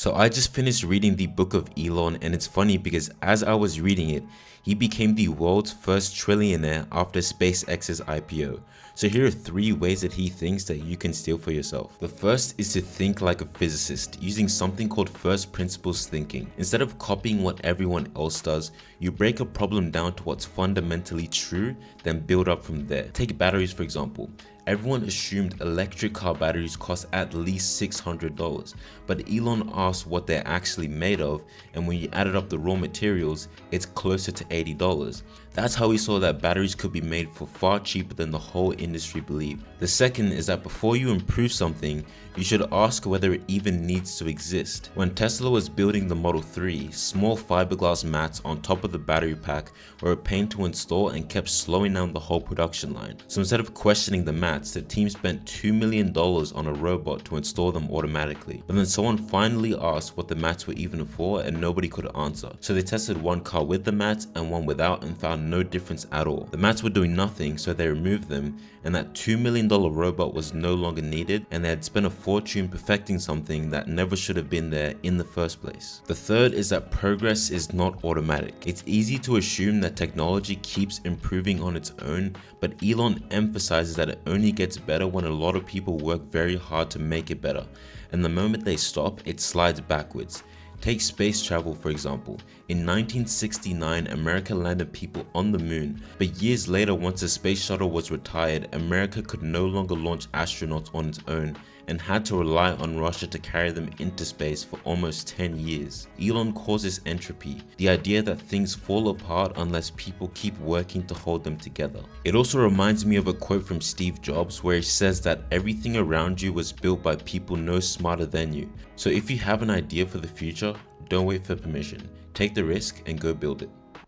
So I just finished reading the book of Elon, and it's funny because as I was reading it, he became the world's first trillionaire after SpaceX's IPO. So here are 3 ways that he thinks that you can steal for yourself. The first is to think like a physicist, using something called first principles thinking. Instead of copying what everyone else does, you break a problem down to what's fundamentally true, then build up from there. Take batteries for example. Everyone assumed electric car batteries cost at least $600, but Elon asked what they're actually made of, and when you added up the raw materials, it's closer to $80. That's how we saw that batteries could be made for far cheaper than the whole industry believed. The second is that before you improve something, you should ask whether it even needs to exist. When Tesla was building the Model 3, small fiberglass mats on top of the battery pack were a pain to install and kept slowing down the whole production line. So instead of questioning the mats, the team spent $2 million on a robot to install them automatically. But then someone finally asked what the mats were even for and nobody could answer. So they tested one car with the mats and one without and found no difference at all. The mats were doing nothing, so they removed them, and that $2 million robot was no longer needed, and they had spent a fortune perfecting something that never should have been there in the first place. The third is that progress is not automatic. It's easy to assume that technology keeps improving on its own, but Elon emphasizes that it only gets better when a lot of people work very hard to make it better, and the moment they stop, it slides backwards. Take space travel for example. In 1969, America landed people on the moon, but years later, once the space shuttle was retired, America could no longer launch astronauts on its own and had to rely on Russia to carry them into space for almost 10 years. Elon calls this entropy, the idea that things fall apart unless people keep working to hold them together. It also reminds me of a quote from Steve Jobs where he says that everything around you was built by people no smarter than you. So if you have an idea for the future, don't wait for permission. Take the risk and go build it.